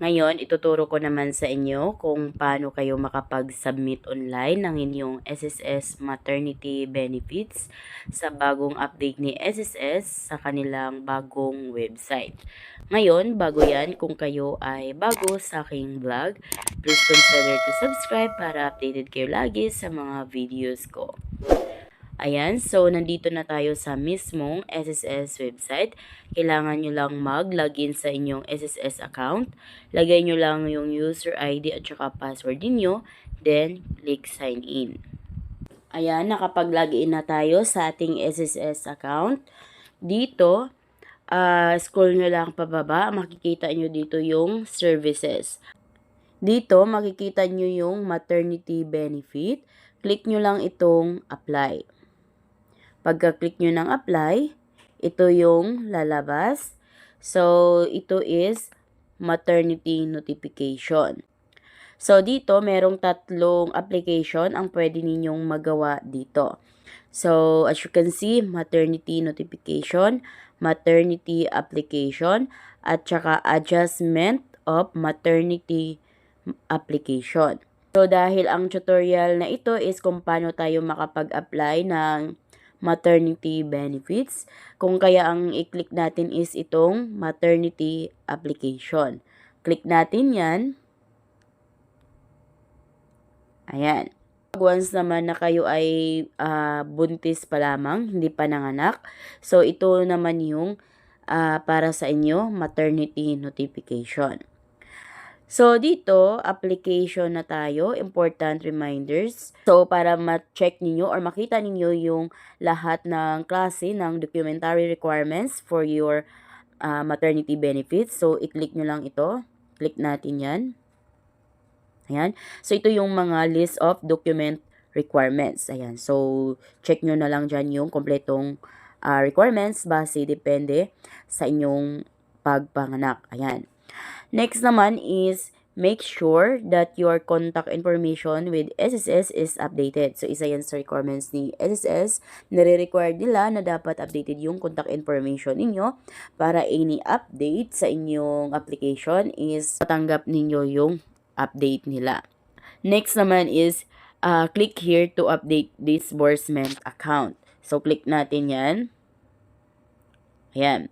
Ngayon, ituturo ko naman sa inyo kung paano kayo makapag-submit online ng inyong SSS Maternity Benefits sa bagong update ni SSS sa kanilang bagong website. Ngayon, bago yan, kung kayo ay bago sa aking vlog, please consider to subscribe para updated kayo lagi sa mga videos ko. Ayan, so nandito na tayo sa mismong SSS website. Kailangan nyo lang mag-login sa inyong SSS account. Lagay nyo lang yung user ID at saka password niyo. Then, click sign in. Ayan, nakapag-login na tayo sa ating SSS account. Dito, scroll nyo lang pababa. Makikita nyo dito yung services. Dito, makikita nyo yung maternity benefit. Click nyo lang itong apply. Pagka-click nyo ng apply, ito yung lalabas. So, ito is maternity notification. So, dito, merong tatlong application ang pwede ninyong magawa dito. So, as you can see, maternity notification, maternity application, at saka adjustment of maternity application. So, dahil ang tutorial na ito is kung paano tayo makapag-apply ng maternity benefits. Kung kaya ang i-click natin is itong maternity application. Click natin yan. Ayan. Once naman na kayo ay buntis pa lamang, hindi pa nanganak. So, ito naman yung para sa inyo, maternity notification. So, dito, application na tayo, important reminders. So, para ma-check ninyo or makita ninyo yung lahat ng klase ng documentary requirements for your maternity benefits. So, i-click nyo lang ito. Click natin yan. Ayan. So, ito yung mga list of document requirements. Ayan. So, check nyo na lang dyan yung kompletong requirements base depende sa inyong pagpanganak. Ayan. Next naman is make sure that your contact information with SSS is updated. So, isa yan sa requirements ni SSS. Nire-require nila na dapat updated yung contact information ninyo para any update sa inyong application is matanggap ninyo yung update nila. Next naman is click here to update disbursement account. So, click natin yan. Ayan.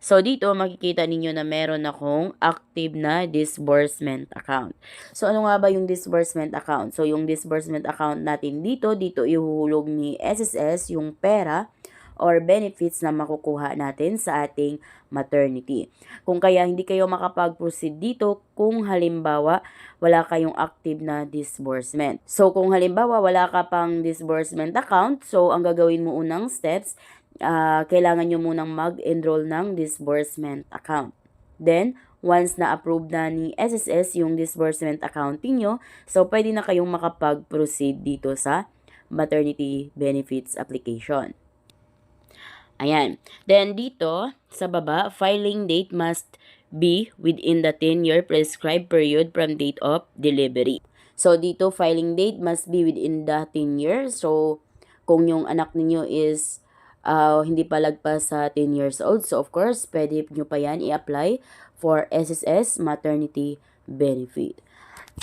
So, dito makikita ninyo na meron akong active na disbursement account. So, ano nga ba yung disbursement account? So, yung disbursement account natin dito ihuhulog ni SSS yung pera or benefits na makukuha natin sa ating maternity. Kung kaya hindi kayo makapag-proceed dito kung halimbawa wala kayong active na disbursement. So, kung halimbawa wala ka pang disbursement account, so ang gagawin mo unang steps, kailangan nyo munang mag-enroll ng disbursement account. Then, once na-approve na ni SSS yung disbursement account niyo, so pwede na kayong makapag-proceed dito sa maternity benefits application. Ayan. Then, dito, sa baba, filing date must be within the 10-year prescribed period from date of delivery. So, dito, filing date must be within the 10 years. So, kung yung anak niyo is hindi pa lagpas sa 10 years old. So, of course, pwede nyo pa yan i-apply for SSS maternity benefit.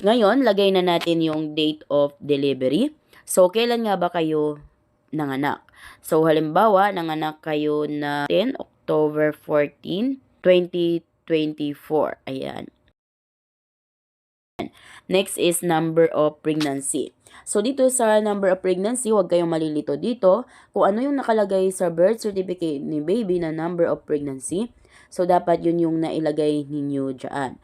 Ngayon, lagay na natin yung date of delivery. So, kailan nga ba kayo nanganak? So, halimbawa, nanganak kayo na 10 October 14, 2024. Ayan. Next is number of pregnancy. So, dito sa number of pregnancy, huwag kayong malilito dito. Kung ano yung nakalagay sa birth certificate ni baby na number of pregnancy, so dapat yun yung nailagay ninyo dyan.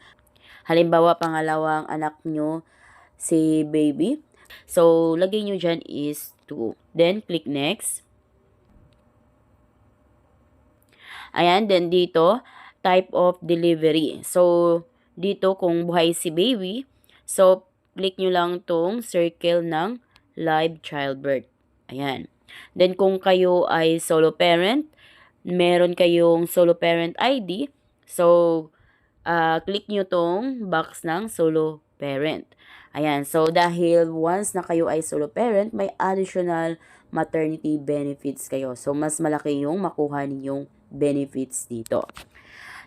Halimbawa, pangalawang anak nyo si baby. So, lagay nyo dyan is 2. Then, click next. Ayan, then dito, type of delivery. So, dito kung buhay si baby, so, click nyo lang tong circle ng live childbirth. Ayan. Then, kung kayo ay solo parent, meron kayong solo parent ID. So, click nyo tong box ng solo parent. Ayan. So, dahil once na kayo ay solo parent, may additional maternity benefits kayo. So, mas malaki yung makuha ninyong benefits dito.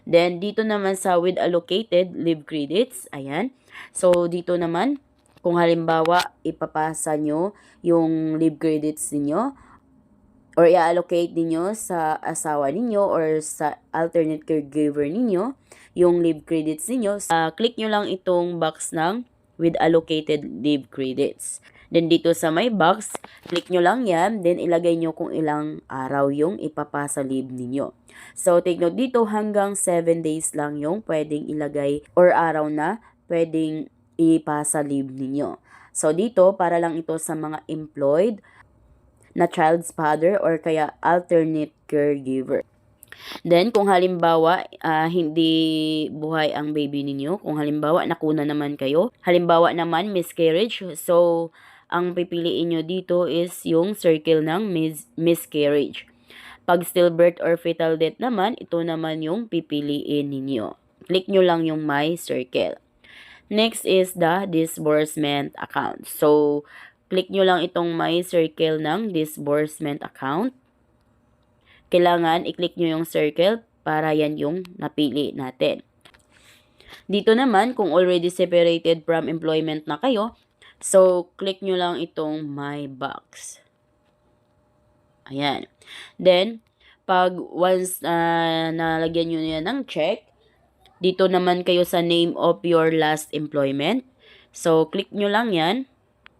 Then, dito naman sa with allocated leave credits, ayan. So, dito naman, kung halimbawa, ipapasa nyo yung leave credits ninyo, or i-allocate ninyo sa asawa ninyo or sa alternate caregiver ninyo, yung leave credits ninyo, click nyo lang itong box ng with allocated leave credits. Then, dito sa may box, click nyo lang yan, then ilagay nyo kung ilang araw yung ipapasa leave ninyo. So, take note dito, hanggang 7 days lang yung pwedeng ilagay or araw na pwedeng ipasa leave ninyo. So, dito, para lang ito sa mga employed na child's father or kaya alternate caregiver. Then, kung halimbawa, hindi buhay ang baby ninyo, kung halimbawa, nakuna naman kayo, halimbawa naman, miscarriage, so, ang pipiliin nyo dito is yung circle ng miscarriage. Pag stillbirth or fetal death naman, ito naman yung pipiliin ninyo. Click nyo lang yung my circle. Next is the disbursement account. So, click nyo lang itong my circle ng disbursement account. Kailangan i-click nyo yung circle para yan yung napili natin. Dito naman, kung already separated from employment na kayo, so, click nyo lang itong my box. Ayan. Then, pag once nalagyan nyo yan ng check, dito naman kayo sa name of your last employment. So, click nyo lang yan.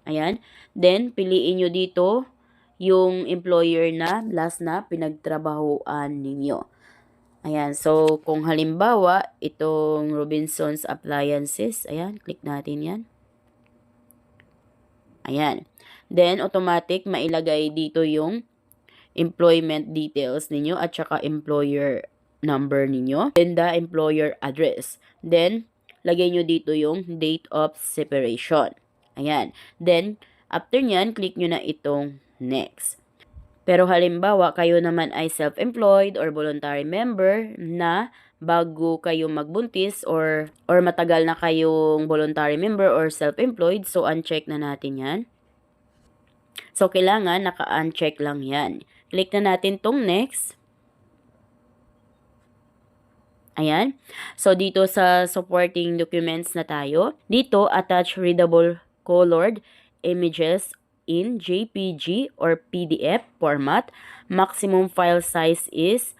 Ayan. Then, piliin nyo dito yung employer na last na pinagtrabahuan ninyo. Ayan. So, kung halimbawa, itong Robinson's Appliances, ayan, click natin yan. Ayan. Then, automatic, mailagay dito yung employment details ninyo at saka employer number ninyo. Then, the employer address. Then, lagay nyo dito yung date of separation. Ayan. Then, after nyan, click nyo na itong next. Pero halimbawa, kayo naman ay self-employed or voluntary member na bago kayo magbuntis or matagal na kayong voluntary member or self-employed, so uncheck na natin yan. So, kailangan naka-uncheck lang yan. Click na natin tong next. Ayan. So, dito sa supporting documents na tayo, dito, attach readable colored images in JPG or PDF format. Maximum file size is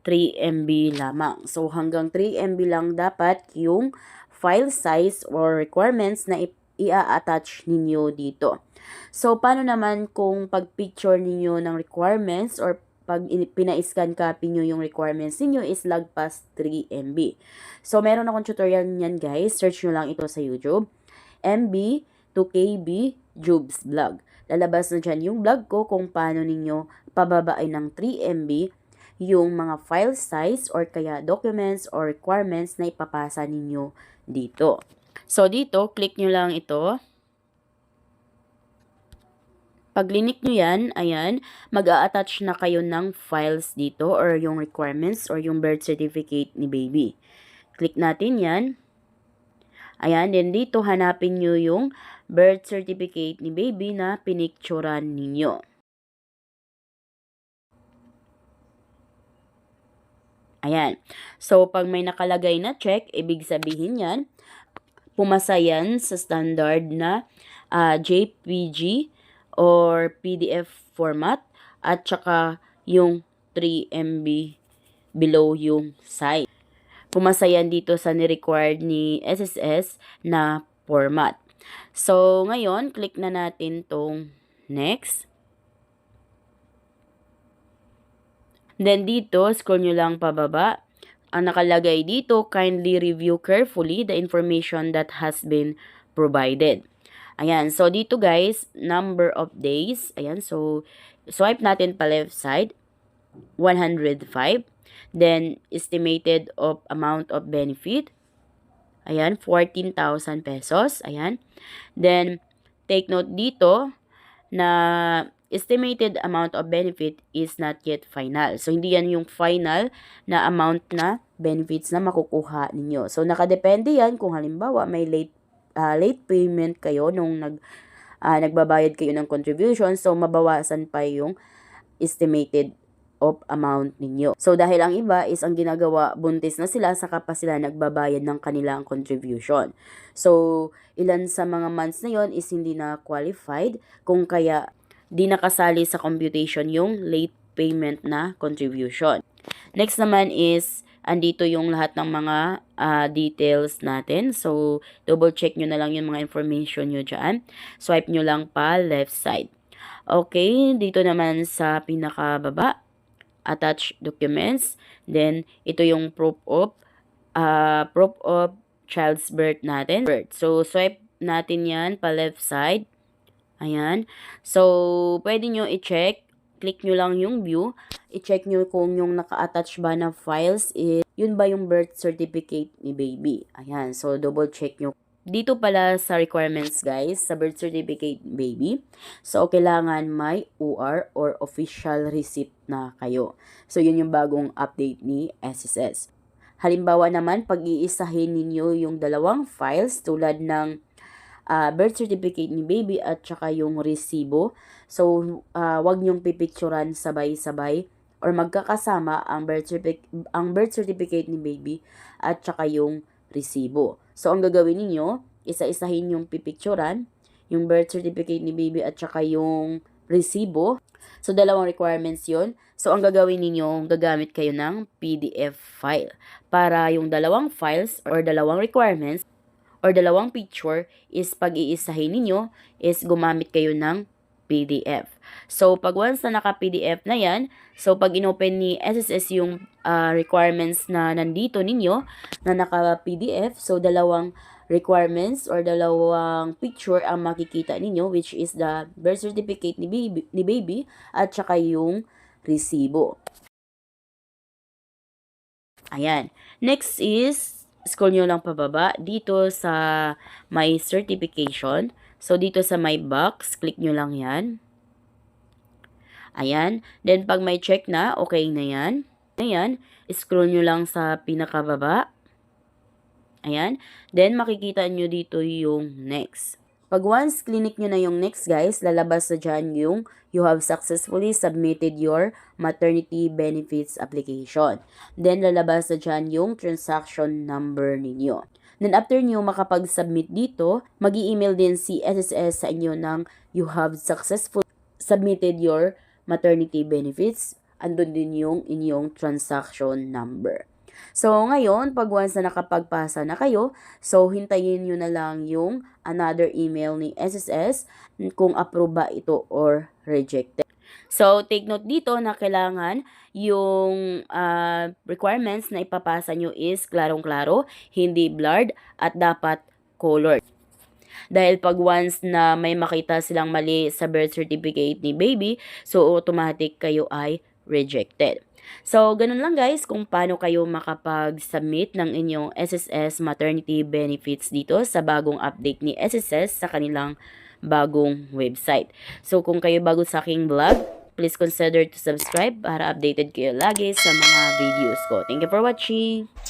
3 MB lamang. So, hanggang 3 MB lang dapat yung file size or requirements na i-attach ninyo dito. So, paano naman kung pag-picture ninyo ng requirements or pag pina-scan copy nyo yung requirements ninyo is lagpas 3 MB. So, meron akong tutorial niyan guys. Search nyo lang ito sa YouTube. MB to KB Jubes Vlog. Lalabas na dyan yung vlog ko kung paano ninyo pababain ng 3 MB yung mga file size or kaya documents or requirements na ipapasa ninyo dito. So, dito, click nyo lang ito. Pag linik nyo yan, ayan, mag-a-attach na kayo ng files dito or yung requirements or yung birth certificate ni baby. Click natin yan. Ayan, then dito hanapin nyo yung birth certificate ni baby na pinicturan ninyo. Ayan. So, pag may nakalagay na check, ibig sabihin yan, pumasa yan sa standard na JPG or PDF format at saka yung 3 MB below yung size. Pumasa yan dito sa ni-required ni SSS na format. So, ngayon, click na natin tong next. Then, dito, scroll nyo lang pababa. Ang nakalagay dito, kindly review carefully the information that has been provided. Ayan, so dito guys, number of days. Ayan, so swipe natin pa left side, 105. Then, estimated of amount of benefit. Ayan, 14,000 pesos. Ayan. Then, take note dito na estimated amount of benefit is not yet final. So, hindi yan yung final na amount na benefits na makukuha ninyo. So, nakadepende yan kung halimbawa may late payment kayo nung nagbabayad kayo ng contribution. So, mabawasan pa yung estimated of amount ninyo. So, dahil ang iba is ang ginagawa, buntis na sila, saka pa sila nagbabayad ng kanilang contribution. So, ilan sa mga months na yon is hindi na qualified, kung kaya di nakasali sa computation yung late payment na contribution. Next naman is, andito yung lahat ng mga details natin. So, double check nyo na lang yung mga information nyo dyan. Swipe nyo lang pa left side. Okay, dito naman sa pinakababa, attach documents. Then, ito yung proof of child's birth natin. So, swipe natin yan pa left side. Ayan. So, pwede nyo i-check. Click nyo lang yung view. I-check nyo kung yung naka-attach ba na files is, yun ba yung birth certificate ni baby. Ayan. So, double check nyo. Dito pala sa requirements guys, sa birth certificate baby, so kailangan may OR or official receipt na kayo. So yun yung bagong update ni SSS. Halimbawa naman, pag-iisahin ninyo yung dalawang files tulad ng birth certificate ni baby at saka yung resibo. So wag nyong pipicturan sabay-sabay or magkakasama ang birth certificate ni baby at saka yung resibo. So, ang gagawin ninyo, isa-isahin yung pipicturan, yung birth certificate ni baby at saka yung resibo. So, dalawang requirements yun. So, ang gagawin ninyo, gagamit kayo ng PDF file. Para yung dalawang files or dalawang requirements or dalawang picture is pag-iisahin ninyo is gumamit kayo ng PDF. So, pag once na naka-PDF na yan, so pag inopen ni SSS yung requirements na nandito ninyo, na naka-PDF, so dalawang requirements or dalawang picture ang makikita ninyo, which is the birth certificate ni baby at saka yung resibo. Ayan. Next is, scroll nyo lang pababa, dito sa my certification. So, dito sa my box, click nyo lang yan. Ayan. Then, pag may check na, okay na yan. Ayan. Scroll nyo lang sa pinakababa. Ayan. Then, makikita nyo dito yung next. Pag once clinic nyo na yung next guys, lalabas na dyan yung you have successfully submitted your maternity benefits application. Then, lalabas na dyan yung transaction number ninyo. Then, after nyo makapag-submit dito, mag-i-email din si SSS sa inyo ng you have successfully submitted your maternity benefits. Andun din yung inyong transaction number. So, ngayon, pag once na nakapagpasa na kayo, so, hintayin nyo na lang yung another email ni SSS kung approve ba ito or rejected. So, take note dito na kailangan yung requirements na ipapasa nyo is klarong-klaro, hindi blurred, at dapat colored. Dahil pag once na may makita silang mali sa birth certificate ni baby, so automatic kayo ay rejected. So, ganun lang guys kung paano kayo makapag-submit ng inyong SSS maternity benefits dito sa bagong update ni SSS sa kanilang bagong website. So, kung kayo bago sa aking vlog, please consider to subscribe para updated kayo lagi sa mga videos ko. Thank you for watching!